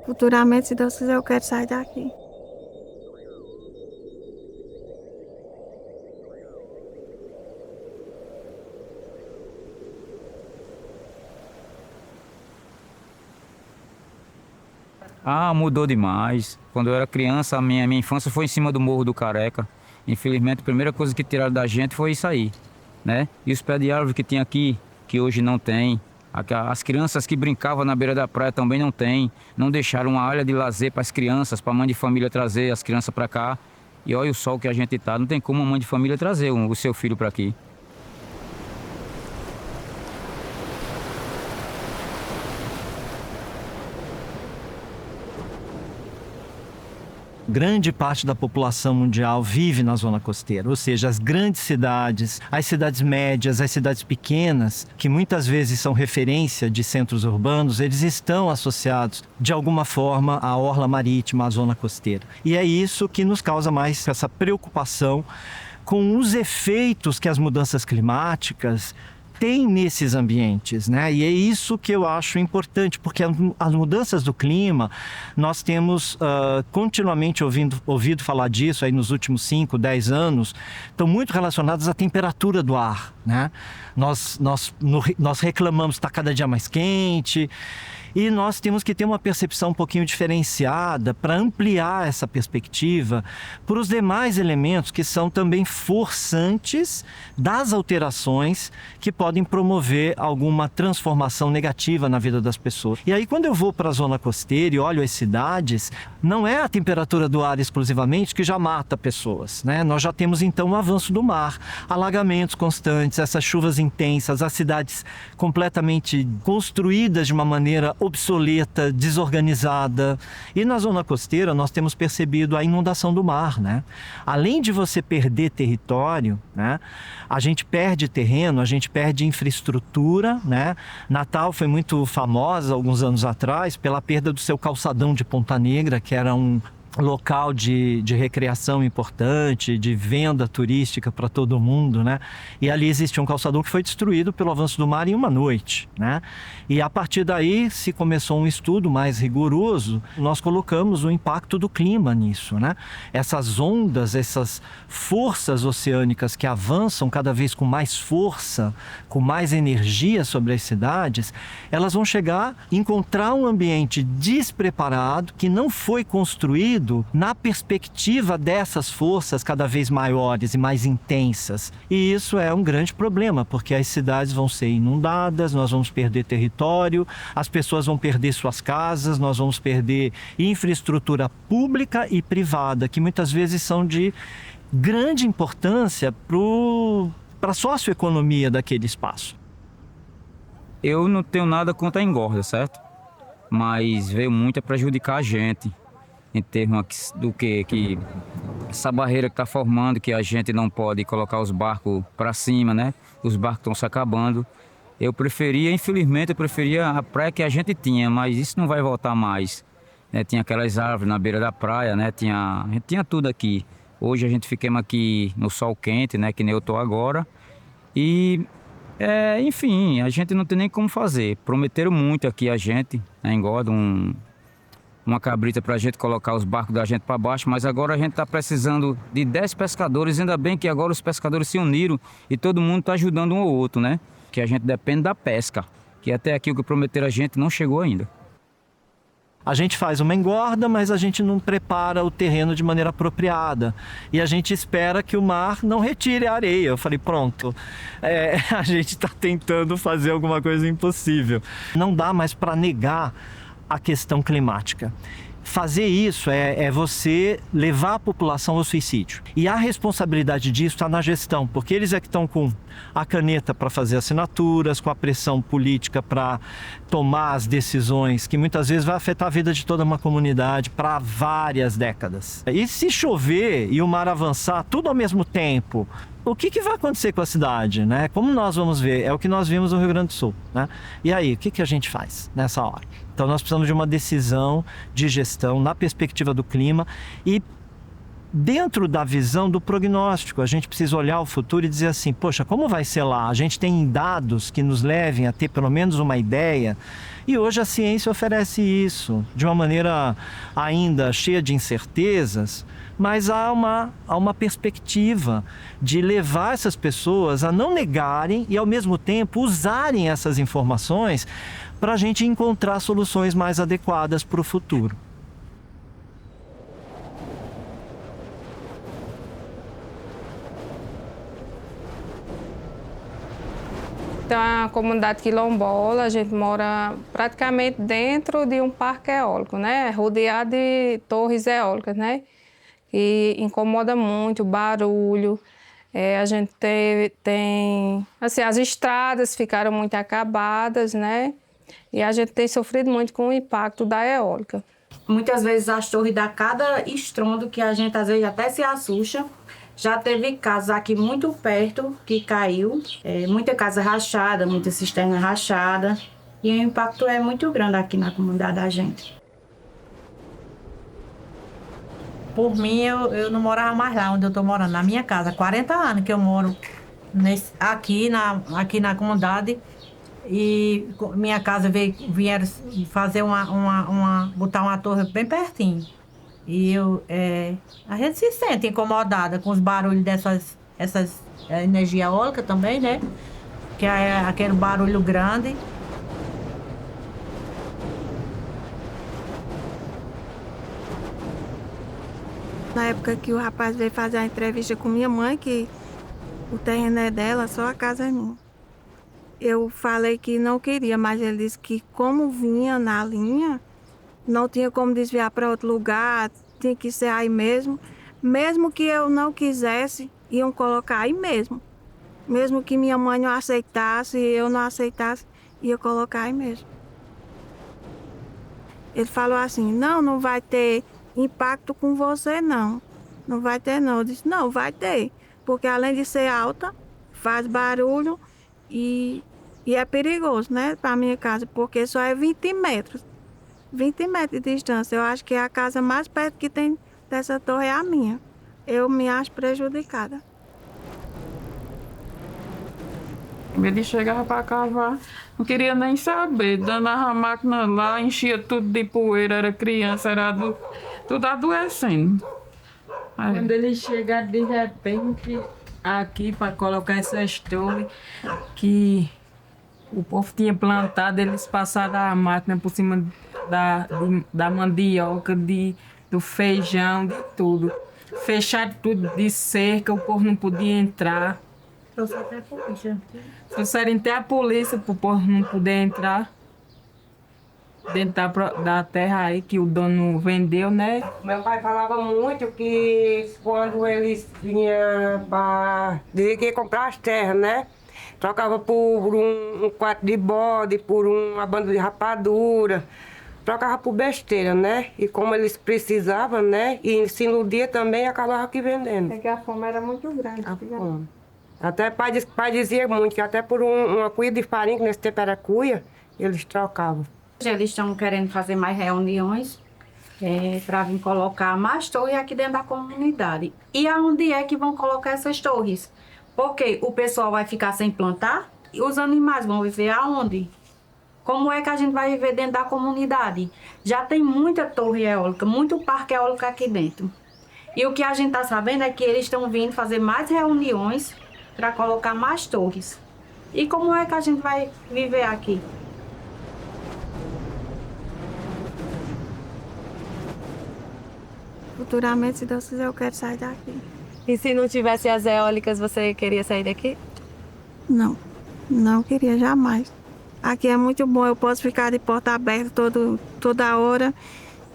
Futuramente, se Deus quiser, eu quero sair daqui. Ah, mudou demais. Quando eu era criança, a minha infância foi em cima do Morro do Careca. Infelizmente, a primeira coisa que tiraram da gente foi isso aí, né? E os pés de árvore que tem aqui, que hoje não tem. As crianças que brincavam na beira da praia também não tem. Não deixaram uma área de lazer para as crianças, para a mãe de família trazer as crianças para cá. E olha o sol que a gente tá. Não tem como a mãe de família trazer o seu filho para aqui. Grande parte da população mundial vive na zona costeira, ou seja, as grandes cidades, as cidades médias, as cidades pequenas, que muitas vezes são referência de centros urbanos, eles estão associados de alguma forma à orla marítima, à zona costeira. E é isso que nos causa mais essa preocupação com os efeitos que as mudanças climáticas tem nesses ambientes, né? E é isso que eu acho importante, porque as mudanças do clima, nós temos continuamente ouvido falar disso aí nos últimos 5, 10 anos, estão muito relacionadas à temperatura do ar, né? Nós reclamamos que está cada dia mais quente, e nós temos que ter uma percepção um pouquinho diferenciada para ampliar essa perspectiva para os demais elementos que são também forçantes das alterações que podem promover alguma transformação negativa na vida das pessoas. E aí, quando eu vou para a zona costeira e olho as cidades, não é a temperatura do ar exclusivamente que já mata pessoas, né? Nós já temos então o avanço do mar, alagamentos constantes, essas chuvas intensas, as cidades completamente construídas de uma maneira obsoleta, desorganizada. E na zona costeira nós temos percebido a inundação do mar, né? Além de você perder território, né? A gente perde terreno, a gente perde infraestrutura, né? Natal foi muito famosa alguns anos atrás pela perda do seu calçadão de Ponta Negra, que era um local de recreação importante, de venda turística para todo mundo, né? E ali existia um calçadão que foi destruído pelo avanço do mar em uma noite, né? E a partir daí se começou um estudo mais rigoroso, nós colocamos o impacto do clima nisso, né? Essas ondas, essas forças oceânicas que avançam cada vez com mais força, com mais energia sobre as cidades, elas vão chegar a encontrar um ambiente despreparado que não foi construído na perspectiva dessas forças cada vez maiores e mais intensas. E isso é um grande problema, porque as cidades vão ser inundadas, nós vamos perder território, as pessoas vão perder suas casas, nós vamos perder infraestrutura pública e privada, que muitas vezes são de grande importância para a socioeconomia daquele espaço. Eu não tenho nada contra a engorda, certo? Mas veio muito a prejudicar a gente. Em termos do que essa barreira que está formando, que a gente não pode colocar os barcos para cima, né? Os barcos estão se acabando. Infelizmente, eu preferia a praia que a gente tinha, mas isso não vai voltar mais, né? Tinha aquelas árvores na beira da praia, né? A gente tinha tudo aqui. Hoje a gente ficamos aqui no sol quente, né? Que nem eu estou agora. E, enfim, a gente não tem nem como fazer. Prometeram muito aqui a gente, né? Engorda uma cabrita para a gente colocar os barcos da gente para baixo, mas agora a gente está precisando de 10 pescadores, ainda bem que agora os pescadores se uniram e todo mundo está ajudando um ao outro, né? Que a gente depende da pesca, que até aqui o que prometeram a gente não chegou ainda. A gente faz uma engorda, mas a gente não prepara o terreno de maneira apropriada. E a gente espera que o mar não retire a areia. Eu falei, pronto, a gente está tentando fazer alguma coisa impossível. Não dá mais para negar a questão climática. Fazer isso é você levar a população ao suicídio. E a responsabilidade disso está na gestão, porque eles é que estão com a caneta para fazer assinaturas, com a pressão política para tomar as decisões, que muitas vezes vai afetar a vida de toda uma comunidade para várias décadas. E se chover e o mar avançar tudo ao mesmo tempo, o que vai acontecer com a cidade, né? Como nós vamos ver? É o que nós vimos no Rio Grande do Sul, né? E aí, o que a gente faz nessa hora? Então nós precisamos de uma decisão de gestão na perspectiva do clima e dentro da visão do prognóstico. A gente precisa olhar o futuro e dizer assim, poxa, como vai ser lá? A gente tem dados que nos levem a ter pelo menos uma ideia. E hoje a ciência oferece isso de uma maneira ainda cheia de incertezas, mas há uma perspectiva de levar essas pessoas a não negarem e, ao mesmo tempo, usarem essas informações para a gente encontrar soluções mais adequadas para o futuro. Então, a comunidade quilombola, a gente mora praticamente dentro de um parque eólico, né? Rodeado de torres eólicas, né? Que incomoda muito o barulho. A gente tem... Assim, as estradas ficaram muito acabadas, né? E a gente tem sofrido muito com o impacto da eólica. Muitas vezes as torres dão cada estrondo que a gente às vezes até se assusta. Já teve casas aqui muito perto que caiu, muita casa rachada, muita cisterna rachada. E o impacto é muito grande aqui na comunidade da gente. Por mim, eu não morava mais lá onde eu estou morando, na minha casa. 40 anos que eu moro aqui na comunidade. E minha casa vieram fazer botar uma torre bem pertinho. E a gente se sente incomodada com os barulhos dessas energia eólica também, né? Que é aquele barulho grande. Na época que o rapaz veio fazer a entrevista com minha mãe, que o terreno é dela, só a casa é minha. Eu falei que não queria, mas ele disse que como vinha na linha, não tinha como desviar para outro lugar, tinha que ser aí mesmo. Mesmo que eu não quisesse, iam colocar aí mesmo. Mesmo que minha mãe não aceitasse, eu não aceitasse, ia colocar aí mesmo. Ele falou assim, não vai ter impacto com você não. Não vai ter não. Eu disse, não, vai ter. Porque além de ser alta, faz barulho e é perigoso, né, para minha casa, porque só é 20 metros. 20 metros de distância. Eu acho que a casa mais perto que tem dessa torre é a minha. Eu me acho prejudicada. Ele chegava para cavar, não queria nem saber. Danava a máquina lá, enchia tudo de poeira, era criança, era tudo adoecendo. Quando ele chega de repente aqui para colocar essas torres que o povo tinha plantado, eles passaram a máquina por cima da mandioca, do feijão, de tudo. Fecharam tudo de cerca, o povo não podia entrar. Trouxe até a polícia. Trouxeram até a polícia para o povo não poder entrar dentro da terra aí que o dono vendeu, né? Meu pai falava muito que quando eles vinham para comprar as terras, né? Trocava por um quarto de bode, por uma banda de rapadura, trocava por besteira, né? E como eles precisavam, né? E se iludia também, acabava aqui vendendo. É que a fome era muito grande. A fome. Até pai dizia muito que até por uma cuia de farinha, que nesse tempo era cuia, eles trocavam. Eles estão querendo fazer mais reuniões para vir colocar mais torres aqui dentro da comunidade. E aonde é que vão colocar essas torres? Porque o pessoal vai ficar sem plantar e os animais vão viver aonde? Como é que a gente vai viver dentro da comunidade? Já tem muita torre eólica, muito parque eólico aqui dentro. E o que a gente está sabendo é que eles estão vindo fazer mais reuniões para colocar mais torres. E como é que a gente vai viver aqui? Futuramente, se Deus quiser, eu quero sair daqui. E se não tivesse as eólicas, você queria sair daqui? Não queria jamais. Aqui é muito bom, eu posso ficar de porta aberta toda hora.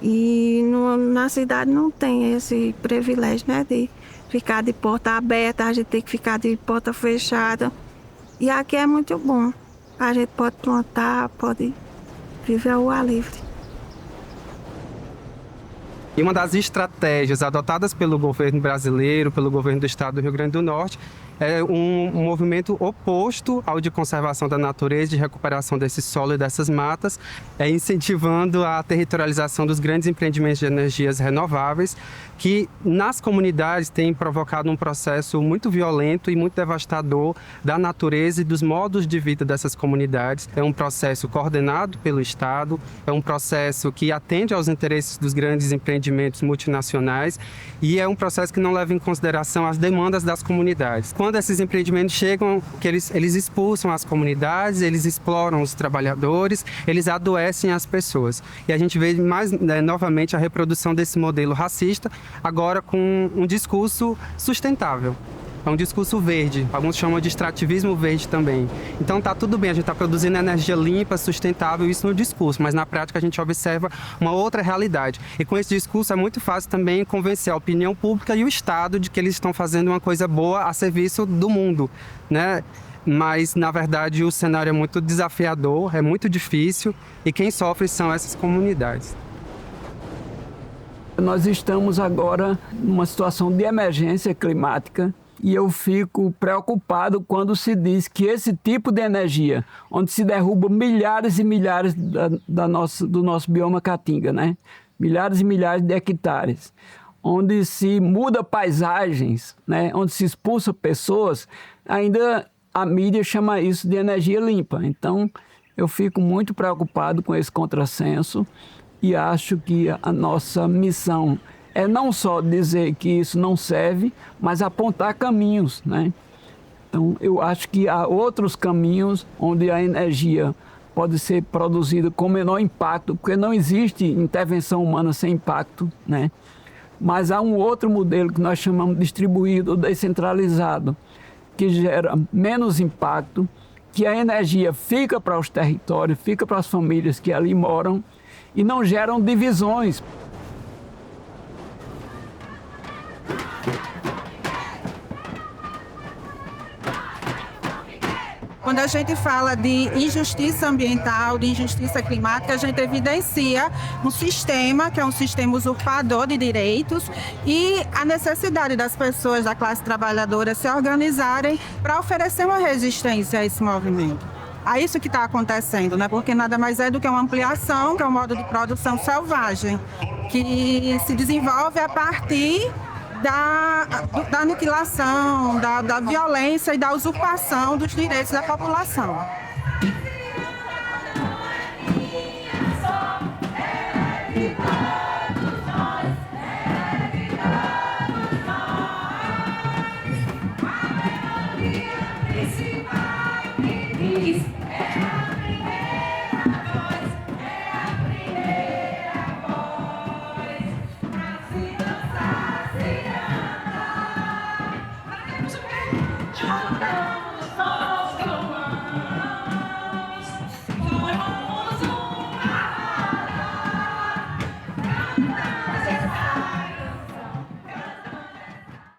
E na cidade não tem esse privilégio, né, de ficar de porta aberta, a gente tem que ficar de porta fechada. E aqui é muito bom. A gente pode plantar, pode viver ao ar livre. E uma das estratégias adotadas pelo governo brasileiro, pelo governo do estado do Rio Grande do Norte, é um movimento oposto ao de conservação da natureza, de recuperação desse solo e dessas matas, incentivando a territorialização dos grandes empreendimentos de energias renováveis, que nas comunidades tem provocado um processo muito violento e muito devastador da natureza e dos modos de vida dessas comunidades. É um processo coordenado pelo Estado, é um processo que atende aos interesses dos grandes empreendimentos multinacionais e é um processo que não leva em consideração as demandas das comunidades. Quando esses empreendimentos chegam, que eles expulsam as comunidades, eles exploram os trabalhadores, eles adoecem as pessoas. E a gente vê novamente a reprodução desse modelo racista, agora com um discurso sustentável. É um discurso verde, alguns chamam de extrativismo verde também. Então está tudo bem, a gente está produzindo energia limpa, sustentável, isso no discurso, mas na prática a gente observa uma outra realidade. E com esse discurso é muito fácil também convencer a opinião pública e o Estado de que eles estão fazendo uma coisa boa a serviço do mundo, né? Mas, na verdade, o cenário é muito desafiador, é muito difícil e quem sofre são essas comunidades. Nós estamos agora numa situação de emergência climática e eu fico preocupado quando se diz que esse tipo de energia, onde se derruba milhares e milhares do nosso bioma caatinga, né? Milhares e milhares de hectares, onde se muda paisagens, né? Onde se expulsa pessoas, ainda a mídia chama isso de energia limpa. Então, eu fico muito preocupado com esse contrassenso. E acho que a nossa missão é não só dizer que isso não serve, mas apontar caminhos, né? Então, eu acho que há outros caminhos onde a energia pode ser produzida com menor impacto, porque não existe intervenção humana sem impacto, né? Mas há um outro modelo que nós chamamos de distribuído ou descentralizado, que gera menos impacto, que a energia fica para os territórios, fica para as famílias que ali moram, e não geram divisões. Quando a gente fala de injustiça ambiental, de injustiça climática, a gente evidencia um sistema que é um sistema usurpador de direitos e a necessidade das pessoas da classe trabalhadora se organizarem para oferecer uma resistência a esse movimento. É isso que está acontecendo, né? Porque nada mais é do que uma ampliação, que é um modo de produção selvagem, que se desenvolve a partir da aniquilação, da violência e da usurpação dos direitos da população.